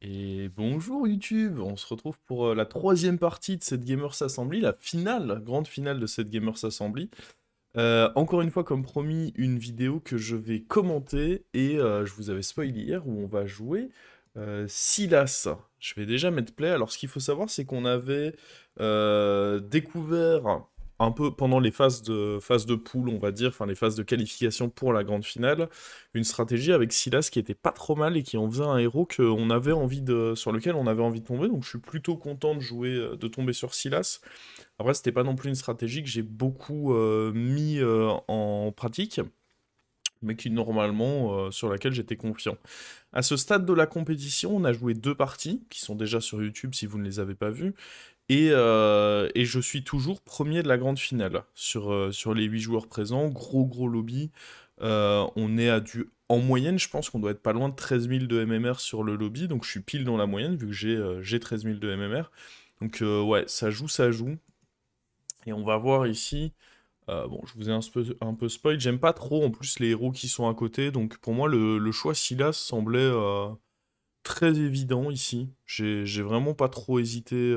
Et bonjour YouTube, on se retrouve pour la troisième partie de cette Gamers Assembly, la finale, grande finale de cette Gamers Assembly. Encore une fois, comme promis, une vidéo que je vais commenter et je vous avais spoilé hier où on va jouer Silas. Je vais déjà mettre play. Alors ce qu'il faut savoir, c'est qu'on avait découvert un peu pendant les phases de pool, on va dire, enfin les phases de qualification pour la grande finale, une stratégie avec Silas qui était pas trop mal et qui en faisait un héros sur lequel on avait envie de tomber. Donc je suis plutôt content de jouer, de tomber sur Silas. Après, c'était pas non plus une stratégie que j'ai beaucoup mis en pratique, mais qui normalement sur laquelle j'étais confiant. À ce stade de la compétition, on a joué deux parties qui sont déjà sur YouTube si vous ne les avez pas vues, et je suis toujours premier de la grande finale sur les 8 joueurs présents. Gros lobby. On est en moyenne, je pense qu'on doit être pas loin de 13 000 de MMR sur le lobby, donc je suis pile dans la moyenne vu que j'ai 13 000 de MMR. Donc ouais, ça joue, ça joue. Et on va voir ici. Bon, je vous ai un peu spoil. J'aime pas trop en plus les héros qui sont à côté. Donc pour moi, le choix Silas semblait très évident ici. J'ai vraiment pas trop hésité.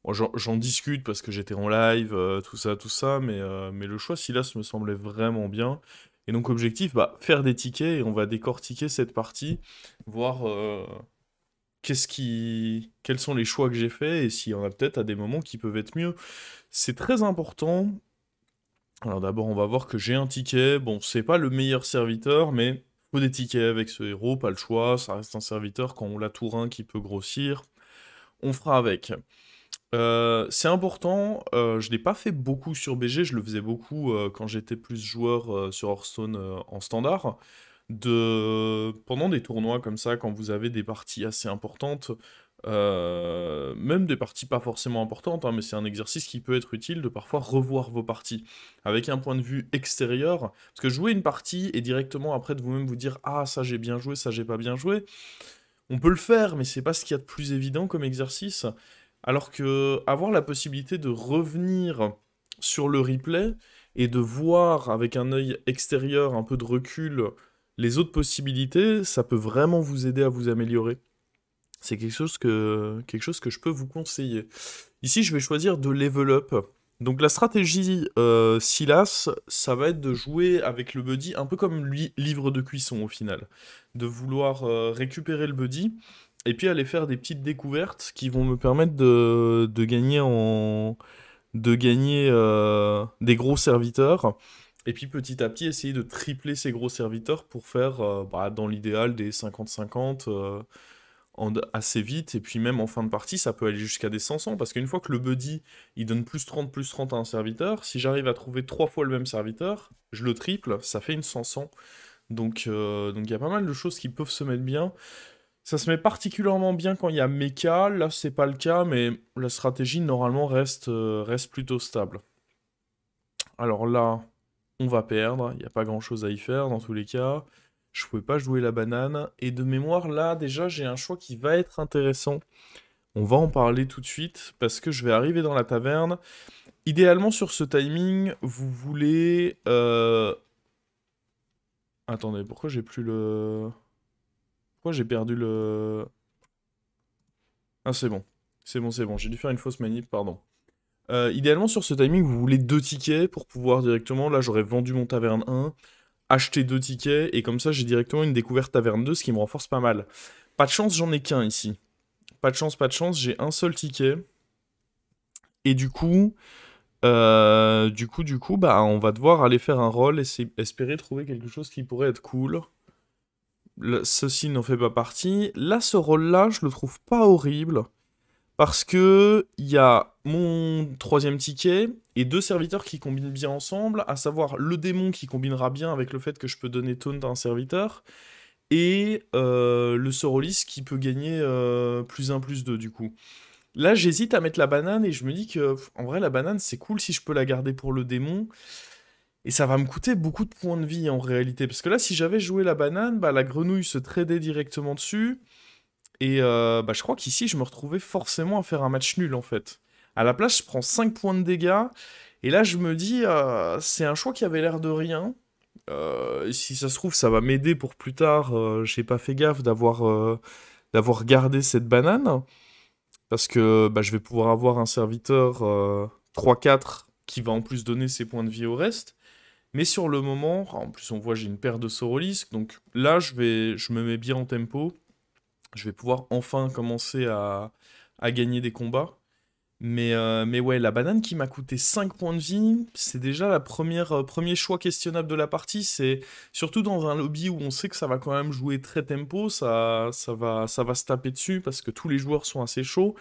Bon, j'en discute parce que j'étais en live, tout ça. Mais le choix Silas me semblait vraiment bien. Et donc objectif, bah, faire des tickets et on va décortiquer cette partie. Voir quels sont les choix que j'ai faits et s'il y en a peut-être à des moments qui peuvent être mieux. C'est très important. Alors d'abord, on va voir que j'ai un ticket. Bon, c'est pas le meilleur serviteur, mais faut des tickets avec ce héros, pas le choix. Ça reste un serviteur quand on l'a Tourin qui peut grossir. On fera avec. C'est important, je l'ai pas fait beaucoup sur BG, je le faisais beaucoup quand j'étais plus joueur sur Hearthstone en standard. Pendant des tournois comme ça, quand vous avez des parties assez importantes, même des parties pas forcément importantes, hein, mais c'est un exercice qui peut être utile de parfois revoir vos parties avec un point de vue extérieur. Parce que jouer une partie et directement après de vous-même vous dire ah ça j'ai bien joué, ça j'ai pas bien joué, on peut le faire, mais c'est pas ce qu'il y a de plus évident comme exercice. Alors que avoir la possibilité de revenir sur le replay et de voir avec un œil extérieur, un peu de recul, les autres possibilités, ça peut vraiment vous aider à vous améliorer. C'est quelque chose que je peux vous conseiller. Ici, je vais choisir de level up. Donc la stratégie Silas, ça va être de jouer avec le buddy un peu comme livre de cuisson au final. De vouloir récupérer le buddy et puis aller faire des petites découvertes qui vont me permettre de gagner des gros serviteurs. Et puis petit à petit essayer de tripler ces gros serviteurs pour faire bah, dans l'idéal des 50-50 assez vite, et puis même en fin de partie, ça peut aller jusqu'à des 500, parce qu'une fois que le buddy, il donne plus 30 à un serviteur, si j'arrive à trouver 3 fois le même serviteur, je le triple, ça fait une 500. Donc il y a pas mal de choses qui peuvent se mettre bien. Ça se met particulièrement bien quand il y a mecha, là c'est pas le cas, mais la stratégie normalement reste plutôt stable. Alors là, on va perdre, il n'y a pas grand chose à y faire dans tous les cas. Je pouvais pas jouer la banane, et de mémoire là déjà j'ai un choix qui va être intéressant. On va en parler tout de suite parce que je vais arriver dans la taverne. Idéalement, sur ce timing, vous voulez. Attendez, pourquoi j'ai plus le. Pourquoi j'ai perdu le. Ah, c'est bon. C'est bon. J'ai dû faire une fausse manip, pardon. Idéalement, sur ce timing, vous voulez deux tickets pour pouvoir directement. Là, j'aurais vendu mon taverne 1, acheté deux tickets, et comme ça, j'ai directement une découverte taverne 2, ce qui me renforce pas mal. Pas de chance, j'en ai qu'un ici. Pas de chance, j'ai un seul ticket. Et du coup, bah, on va devoir aller faire un roll et espérer trouver quelque chose qui pourrait être cool. Ceci n'en fait pas partie. Là, ce roll-là, je le trouve pas horrible. Parce que il y a mon troisième ticket et deux serviteurs qui combinent bien ensemble, à savoir le démon qui combinera bien avec le fait que je peux donner taunt à un serviteur, et le Sorolis qui peut gagner +1/+2 du coup. Là, j'hésite à mettre la banane et je me dis que, en vrai, la banane, c'est cool si je peux la garder pour le démon. Et ça va me coûter beaucoup de points de vie en réalité. Parce que là, si j'avais joué la banane, bah, la grenouille se tradait directement dessus. Et bah, je crois qu'ici, je me retrouvais forcément à faire un match nul en fait. À la place, je prends 5 points de dégâts. Et là, je me dis, c'est un choix qui avait l'air de rien. Si ça se trouve, ça va m'aider pour plus tard. J'ai pas fait gaffe d'avoir gardé cette banane, parce que bah, je vais pouvoir avoir un serviteur 3-4 qui va en plus donner ses points de vie au reste. Mais sur le moment, en plus on voit j'ai une paire de Sorolisk, donc là je me mets bien en tempo. Je vais pouvoir enfin commencer à gagner des combats. Mais ouais, la banane qui m'a coûté 5 points de vie, c'est déjà la premier choix questionnable de la partie. C'est surtout dans un lobby où on sait que ça va quand même jouer très tempo, ça va se taper dessus parce que tous les joueurs sont assez chauds.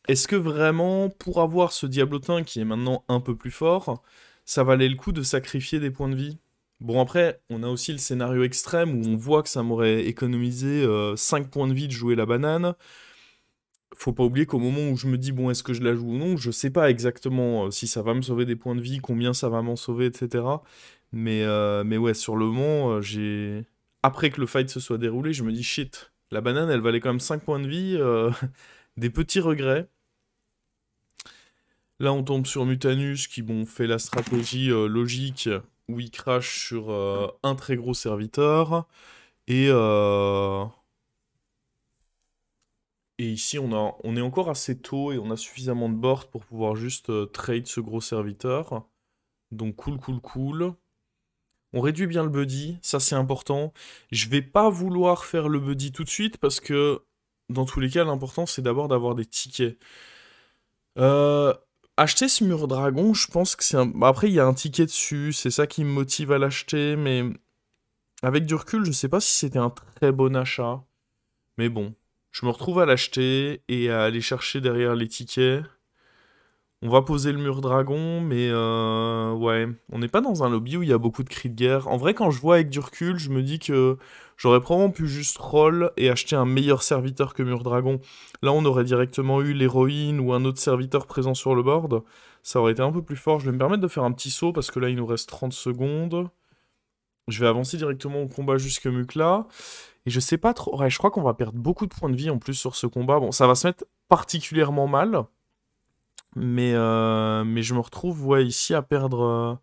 Est-ce que vraiment, pour avoir ce Diablotin qui est maintenant un peu plus fort, ça valait le coup de sacrifier des points de vie? Bon après, on a aussi le scénario extrême où on voit que ça m'aurait économisé 5 points de vie de jouer la banane. Faut pas oublier qu'au moment où je me dis, bon, est-ce que je la joue ou non, je sais pas exactement si ça va me sauver des points de vie, combien ça va m'en sauver, etc. Mais ouais, sur le moment, après que le fight se soit déroulé, je me dis, shit, la banane, elle valait quand même 5 points de vie, des petits regrets. Là, on tombe sur Mutanus qui, bon, fait la stratégie logique où il crache sur un très gros serviteur. Et, euh, et ici, on est encore assez tôt et on a suffisamment de board pour pouvoir juste trade ce gros serviteur. Donc cool, cool, cool. On réduit bien le buddy, ça c'est important. Je vais pas vouloir faire le buddy tout de suite parce que dans tous les cas, l'important c'est d'abord d'avoir des tickets. Euh, Acheter ce mur dragon, je pense que c'est un... bah, après, il y a un ticket dessus, c'est ça qui me motive à l'acheter, mais avec du recul, je sais pas si c'était un très bon achat. Mais bon, je me retrouve à l'acheter et à aller chercher derrière les tickets. On va poser le mur dragon, mais ouais, on n'est pas dans un lobby où il y a beaucoup de cris de guerre. En vrai, quand je vois avec du recul, je me dis que j'aurais probablement pu juste roll et acheter un meilleur serviteur que mur dragon. Là, on aurait directement eu l'héroïne ou un autre serviteur présent sur le board. Ça aurait été un peu plus fort. Je vais me permettre de faire un petit saut parce que là, il nous reste 30 secondes. Je vais avancer directement au combat jusque Mukla. Et je sais pas trop. Ouais, je crois qu'on va perdre beaucoup de points de vie en plus sur ce combat. Bon, ça va se mettre particulièrement mal. Mais je me retrouve ouais, ici à perdre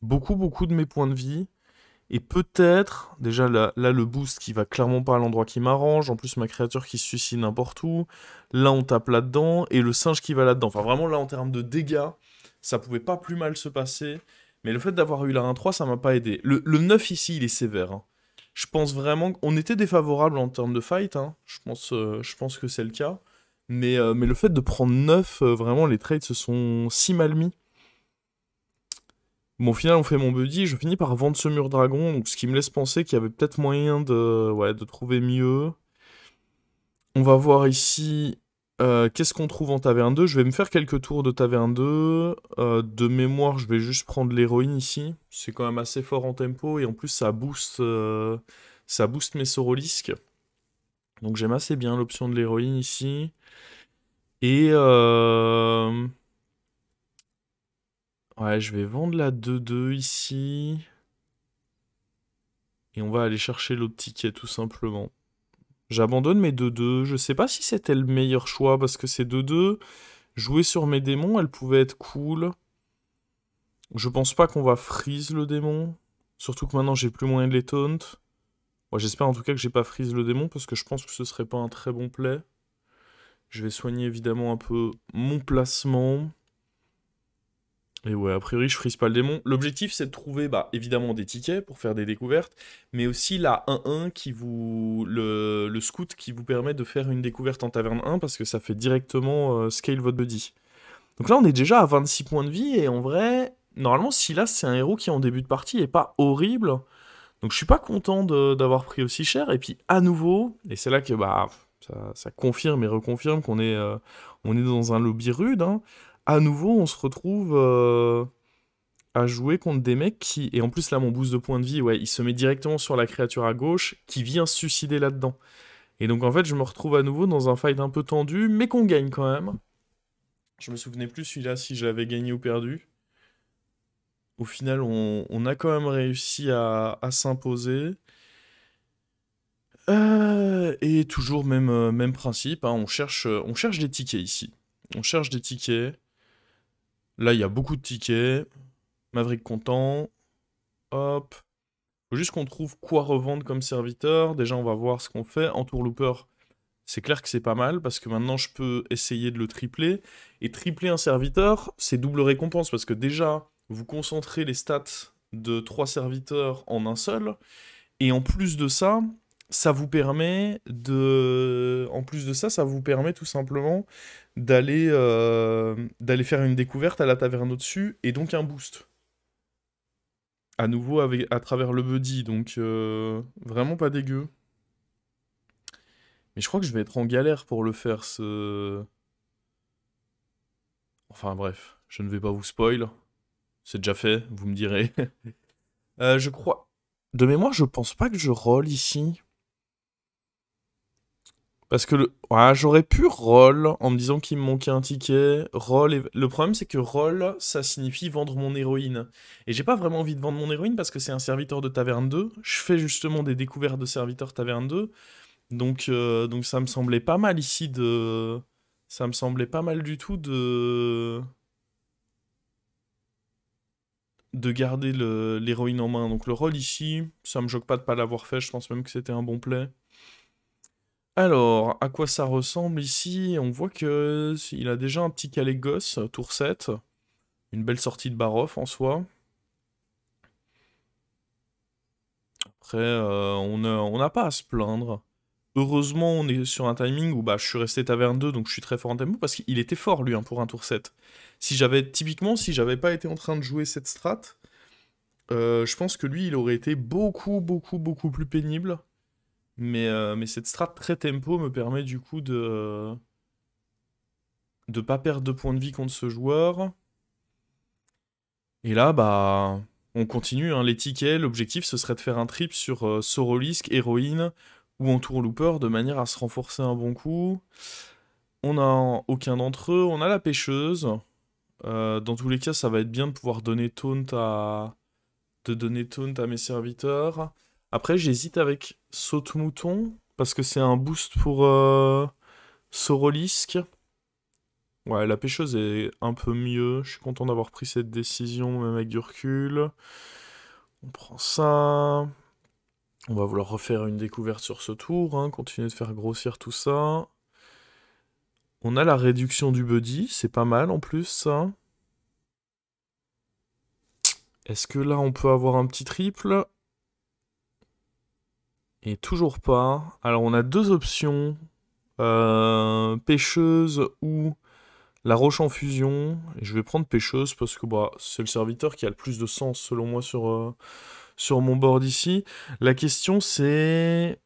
beaucoup, beaucoup de mes points de vie. Et peut-être, déjà là, le boost qui va clairement pas à l'endroit qui m'arrange. En plus, ma créature qui se suicide n'importe où. Là, on tape là-dedans. Et le singe qui va là-dedans. Enfin, vraiment, là, en termes de dégâts, ça pouvait pas plus mal se passer. Mais le fait d'avoir eu la 1-3, ça m'a pas aidé. Le 9 ici, il est sévère, hein. Je pense vraiment qu'on était défavorable en termes de fight, hein. Je pense que c'est le cas. Mais le fait de prendre 9, vraiment, les trades se sont si mal mis. Bon, au final, on fait mon buddy, je finis par vendre ce mur dragon, donc ce qui me laisse penser qu'il y avait peut-être moyen ouais, de trouver mieux. On va voir ici, qu'est-ce qu'on trouve en taverne 2. Je vais me faire quelques tours de taverne 2. De mémoire, je vais juste prendre l'héroïne ici. C'est quand même assez fort en tempo, et en plus, ça booste mes Sorolisk. Donc j'aime assez bien l'option de l'héroïne ici. Et ouais, je vais vendre la 2-2 ici. Et on va aller chercher l'autre ticket tout simplement. J'abandonne mes 2-2. Je sais pas si c'était le meilleur choix parce que ces 2-2, jouer sur mes démons, elles pouvaient être cool. Je pense pas qu'on va freeze le démon. Surtout que maintenant j'ai plus moyen de les taunt. Moi j'espère en tout cas que j'ai pas freeze le démon parce que je pense que ce serait pas un très bon play. Je vais soigner évidemment un peu mon placement. Et ouais, a priori, je frise pas le démon. L'objectif, c'est de trouver, bah, évidemment, des tickets pour faire des découvertes, mais aussi la 1-1 le scout qui vous permet de faire une découverte en taverne 1 parce que ça fait directement scale votre buddy. Donc là, on est déjà à 26 points de vie et en vrai, normalement, Silas, c'est un héros qui en début de partie est pas horrible. Donc je suis pas content d'avoir pris aussi cher. Et puis à nouveau, et c'est là que bah, ça confirme et reconfirme on est dans un lobby rude, hein. À nouveau, on se retrouve à jouer contre des mecs qui... Et en plus, là, mon boost de points de vie, ouais, il se met directement sur la créature à gauche qui vient se suicider là-dedans. Et donc, en fait, je me retrouve à nouveau dans un fight un peu tendu, mais qu'on gagne quand même. Je me souvenais plus celui-là si je l'avais gagné ou perdu. Au final, on a quand même réussi à s'imposer. Et toujours même principe, hein, on cherche des tickets ici. On cherche des tickets. Là, il y a beaucoup de tickets. Maverick content. Hop. Faut juste qu'on trouve quoi revendre comme serviteur. Déjà, on va voir ce qu'on fait. Entourlooper, C'est clair que c'est pas mal, parce que maintenant je peux essayer de le tripler. Et tripler un serviteur, c'est double récompense, parce que déjà, vous concentrez les stats de 3 serviteurs en un seul, et en plus de ça, ça vous permet de... En plus de ça, ça vous permet tout simplement d'aller faire une découverte à la taverne au-dessus, et donc un boost. À nouveau à travers le buddy, donc vraiment pas dégueu. Mais je crois que je vais être en galère pour le faire, ce... Enfin bref, je ne vais pas vous spoil. C'est déjà fait, vous me direz. Je crois... De mémoire, je pense pas que je roll ici. Parce que ouais, j'aurais pu roll en me disant qu'il me manquait un ticket. Le problème, c'est que roll, ça signifie vendre mon héroïne. Et j'ai pas vraiment envie de vendre mon héroïne parce que c'est un serviteur de taverne 2. Je fais justement des découvertes de serviteurs taverne 2. Donc ça me semblait pas mal ici de... Ça me semblait pas mal du tout de garder l'héroïne en main. Donc le rôle ici, ça me choque pas de pas l'avoir fait. Je pense même que c'était un bon play. Alors, à quoi ça ressemble ici? On voit que il a déjà un petit calais gosse, tour 7. Une belle sortie de Baroff en soi. Après, on n'a pas à se plaindre. Heureusement, on est sur un timing où bah, je suis resté taverne 2, donc je suis très fort en tempo, parce qu'il était fort, lui, hein, pour un tour 7. Typiquement, si j'avais pas été en train de jouer cette strat, je pense que lui, il aurait été beaucoup, beaucoup, beaucoup plus pénible. Mais cette strat très tempo me permet du coup de pas perdre de points de vie contre ce joueur. Et là, bah, on continue, hein, les tickets. L'objectif, ce serait de faire un trip sur Sorolisk, Héroïne ou Entourlooper de manière à se renforcer un bon coup. On n'a aucun d'entre eux. On a la pêcheuse. Dans tous les cas, ça va être bien de pouvoir donner taunt à mes serviteurs. Après, j'hésite avec Saute-Mouton, parce que c'est un boost pour Sorolisk. Ouais, la pêcheuse est un peu mieux. Je suis content d'avoir pris cette décision, même avec du recul. On prend ça. On va vouloir refaire une découverte sur ce tour, hein, continuer de faire grossir tout ça. On a la réduction du buddy, c'est pas mal en plus ça. Est-ce que là on peut avoir un petit triple? Et toujours pas. Alors on a deux options. Pêcheuse ou la roche en fusion. Et je vais prendre pêcheuse parce que bah, c'est le serviteur qui a le plus de sens selon moi sur mon board ici. La question c'est...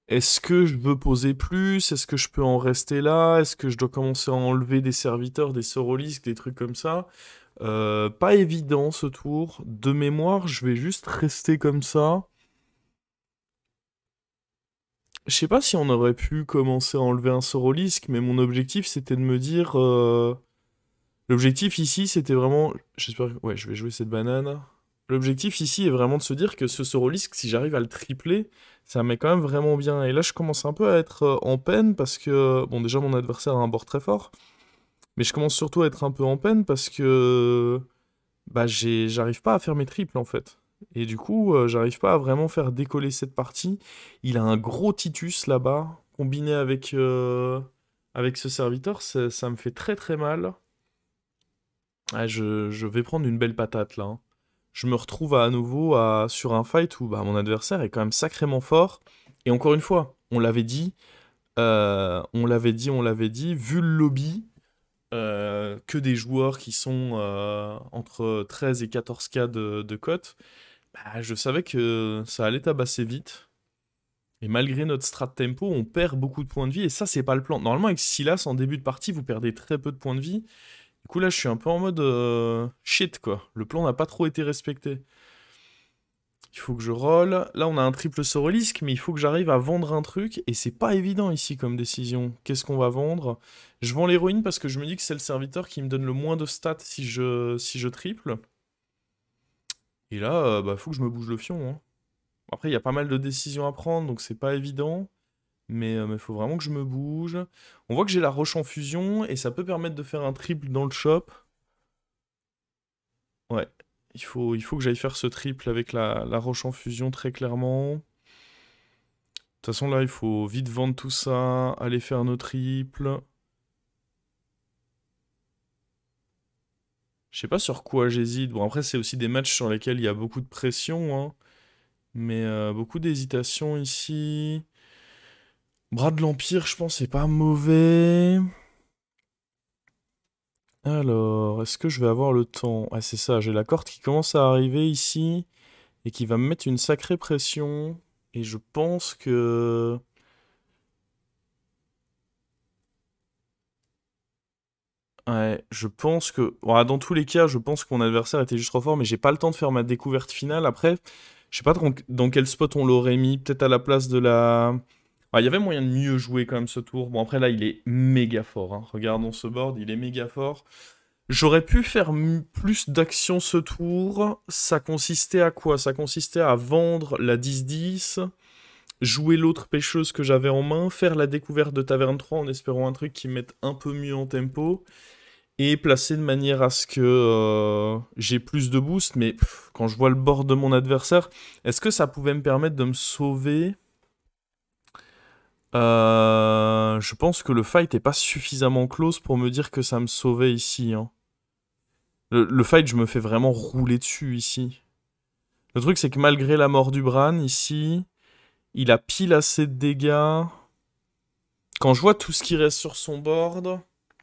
Est-ce que je veux poser plus? Est-ce que je peux en rester là? Est-ce que je dois commencer à enlever des serviteurs, des Sorolisques, des trucs comme ça? Pas évident ce tour. De mémoire, je vais juste rester comme ça. Je sais pas si on aurait pu commencer à enlever un Sorolisk, mais mon objectif c'était de me dire... L'objectif ici c'était vraiment... J'espère que... Ouais, je vais jouer cette banane. L'objectif ici est vraiment de se dire que ce Sorolisk, si j'arrive à le tripler, ça met quand même vraiment bien. Et là je commence un peu à être en peine parce que... Bon déjà mon adversaire a un board très fort. Mais je commence surtout à être un peu en peine parce que... Bah j'arrive pas à faire mes triples en fait. Et du coup, j'arrive pas à vraiment faire décoller cette partie. Il a un gros Titus là-bas, combiné avec ce serviteur, ça me fait très très mal. Ah, je vais prendre une belle patate là, hein. Je me retrouve à nouveau sur un fight où bah, mon adversaire est quand même sacrément fort. Et encore une fois, on l'avait dit, vu le lobby, que des joueurs qui sont entre 13 et 14K de cote, bah, je savais que ça allait tabasser vite. Et malgré notre strat tempo, on perd beaucoup de points de vie. Et ça, c'est pas le plan. Normalement, avec Silas, en début de partie, vous perdez très peu de points de vie. Du coup, là, je suis un peu en mode shit, quoi. Le plan n'a pas trop été respecté. Il faut que je roll. Là, on a un triple Sorolisk, mais il faut que j'arrive à vendre un truc. Et c'est pas évident ici comme décision. Qu'est-ce qu'on va vendre? Je vends l'héroïne parce que je me dis que c'est le serviteur qui me donne le moins de stats si je triple. Et là, bah, faut que je me bouge le fion, hein. Après, il y a pas mal de décisions à prendre, donc c'est pas évident. Mais faut vraiment que je me bouge. On voit que j'ai la roche en fusion, et ça peut permettre de faire un triple dans le shop. Ouais, il faut que j'aille faire ce triple avec la roche en fusion, très clairement. toute façon, là, il faut vite vendre tout ça, aller faire nos triples. Je sais pas sur quoi j'hésite. Bon, après, c'est aussi des matchs sur lesquels il y a beaucoup de pression, hein. Mais beaucoup d'hésitation ici. Bras de l'Empire, je pense, c'est pas mauvais. Alors, est-ce que je vais avoir le temps? Ah, c'est ça, j'ai la corde qui commence à arriver ici et qui va me mettre une sacrée pression. Et je pense que... Ouais, je pense que... Bon, dans tous les cas, je pense que mon adversaire était juste trop fort, mais j'ai pas le temps de faire ma découverte finale. Après, je sais pas dans quel spot on l'aurait mis. Peut-être à la place de la... Ah, il y avait moyen de mieux jouer quand même ce tour. Bon, après là, il est méga fort, hein. Regardons ce board, il est méga fort. J'aurais pu faire plus d'actions ce tour. Ça consistait à quoi? Ça consistait à vendre la 10-10, jouer l'autre pêcheuse que j'avais en main, faire la découverte de Taverne 3 en espérant un truc qui me mette un peu mieux en tempo, et placer de manière à ce que j'ai plus de boost. Mais quand je vois le board de mon adversaire, est-ce que ça pouvait me permettre de me sauver? Je pense que le fight est pas suffisamment close pour me dire que ça me sauvait ici, hein. Le fight, je me fais vraiment rouler dessus ici. Le truc, c'est que malgré la mort du Bran, ici, il a pile assez de dégâts. Quand je vois tout ce qui reste sur son board...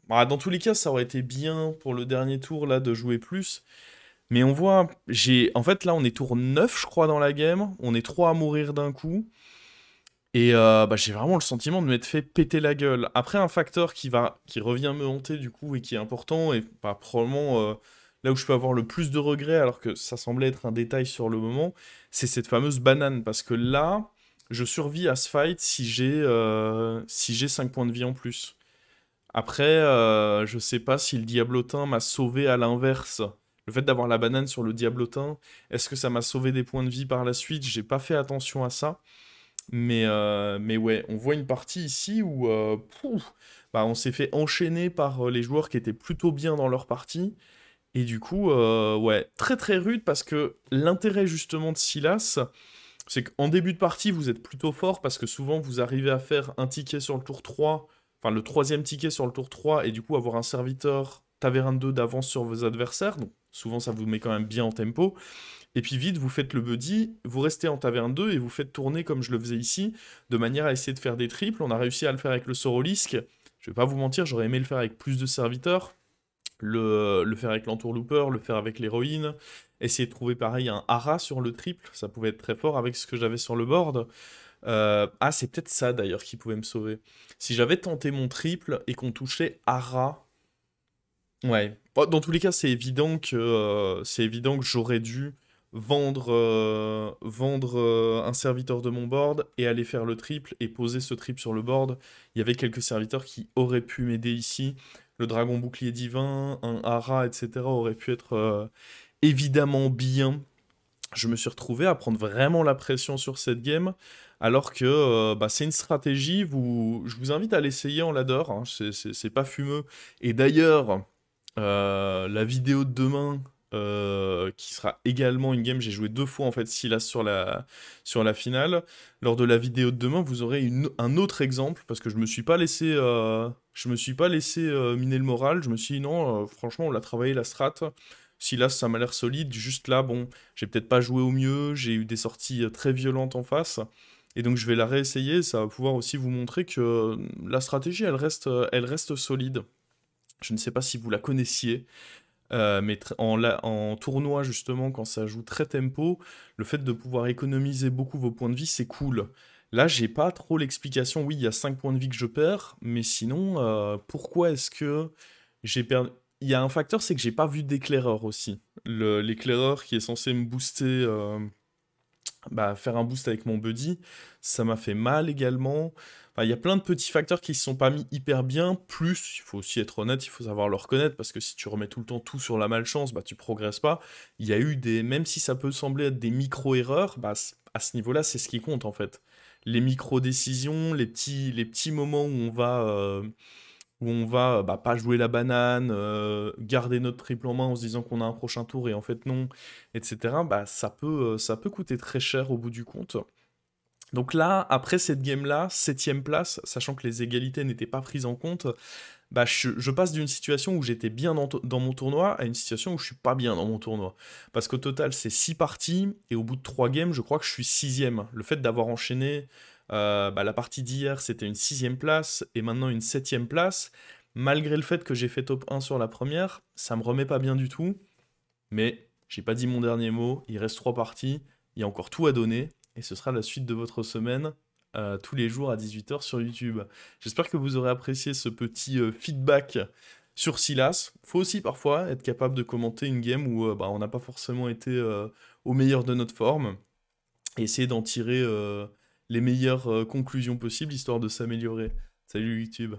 Bah, dans tous les cas, ça aurait été bien pour le dernier tour, là, de jouer plus. Mais on voit... En fait, là, on est tour 9, je crois, dans la game. On est 3 à mourir d'un coup. Et bah, j'ai vraiment le sentiment de m'être fait péter la gueule. Après, un facteur qui revient me hanter, du coup, et qui est important, et bah, probablement là où je peux avoir le plus de regrets, alors que ça semblait être un détail sur le moment, c'est cette fameuse banane. Parce que là, je survis à ce fight si j'ai 5 points de vie en plus. Après, je sais pas si le diablotin m'a sauvé à l'inverse. Le fait d'avoir la banane sur le diablotin, est-ce que ça m'a sauvé des points de vie par la suite? J'ai pas fait attention à ça. Mais ouais, on voit une partie ici où bah, on s'est fait enchaîner par les joueurs qui étaient plutôt bien dans leur partie. Et du coup, ouais, très très rude parce que l'intérêt justement de Silas, c'est qu'en début de partie, vous êtes plutôt fort parce que souvent vous arrivez à faire un ticket sur le tour 3, enfin le troisième ticket sur le tour 3, et du coup avoir un serviteur taverne 2 d'avance sur vos adversaires. Donc souvent ça vous met quand même bien en tempo. Et puis vite, vous faites le buddy, vous restez en taverne 2 et vous faites tourner comme je le faisais ici, de manière à essayer de faire des triples. On a réussi à le faire avec le Sorolisk. Je vais pas vous mentir, j'aurais aimé le faire avec plus de serviteurs. Le faire avec l'entourlooper, le faire avec l'héroïne. Essayer de trouver pareil un hara sur le triple, ça pouvait être très fort avec ce que j'avais sur le board. Ah, c'est peut-être ça d'ailleurs qui pouvait me sauver. Si j'avais tenté mon triple et qu'on touchait hara... Ouais. Bon, dans tous les cas, c'est évident que j'aurais dû vendre un serviteur de mon board et aller faire le triple et poser ce triple sur le board. Il y avait quelques serviteurs qui auraient pu m'aider ici. Le dragon bouclier divin, un hara, etc. aurait pu être évidemment bien. Je me suis retrouvé à prendre vraiment la pression sur cette game, alors que bah, c'est une stratégie. Je vous invite à l'essayer en ladder, hein. C'est pas fumeux. Et d'ailleurs... la vidéo de demain, qui sera également une game, j'ai joué 2 fois en fait Silas sur la finale. Lors de la vidéo de demain, vous aurez un autre exemple, parce que je me suis pas laissé miner le moral. Je me suis dit non, franchement, on l'a travaillé la strat. Silas, ça m'a l'air solide. Juste là, bon, j'ai peut-être pas joué au mieux, j'ai eu des sorties très violentes en face. Et donc je vais la réessayer, ça va pouvoir aussi vous montrer que la stratégie, elle reste solide. Je ne sais pas si vous la connaissiez, mais en tournoi, justement, quand ça joue très tempo, le fait de pouvoir économiser beaucoup vos points de vie, c'est cool. Là, j'ai pas trop l'explication. Oui, il y a 5 points de vie que je perds, mais sinon, pourquoi est-ce que j'ai perdu... Il y a un facteur, c'est que j'ai pas vu d'éclaireur aussi. L'éclaireur qui est censé me booster, bah, faire un boost avec mon buddy, ça m'a fait mal également. Enfin, il y a plein de petits facteurs qui se sont pas mis hyper bien. Plus, il faut aussi être honnête, il faut savoir le reconnaître, parce que si tu remets tout le temps tout sur la malchance, bah tu progresses pas. Il y a eu même si ça peut sembler être des micro-erreurs, bah à ce niveau-là, c'est ce qui compte en fait. Les micro-décisions, les petits moments où on va bah, pas jouer la banane, garder notre triple en main en se disant qu'on a un prochain tour et en fait non, etc. Bah ça peut coûter très cher au bout du compte. Donc là, après cette game-là, septième place, sachant que les égalités n'étaient pas prises en compte, bah je passe d'une situation où j'étais bien dans mon tournoi à une situation où je suis pas bien dans mon tournoi. Parce qu'au total, c'est 6 parties, et au bout de 3 games, je crois que je suis sixième. Le fait d'avoir enchaîné bah, la partie d'hier, c'était une sixième place, et maintenant une septième place, malgré le fait que j'ai fait top 1 sur la première, ça me remet pas bien du tout. Mais j'ai pas dit mon dernier mot, il reste 3 parties, il y a encore tout à donner, et ce sera la suite de votre semaine, tous les jours à 18 h sur YouTube. J'espère que vous aurez apprécié ce petit feedback sur Silas. Faut aussi parfois être capable de commenter une game où bah, on n'a pas forcément été au meilleur de notre forme, et essayer d'en tirer les meilleures conclusions possibles, histoire de s'améliorer. Salut YouTube.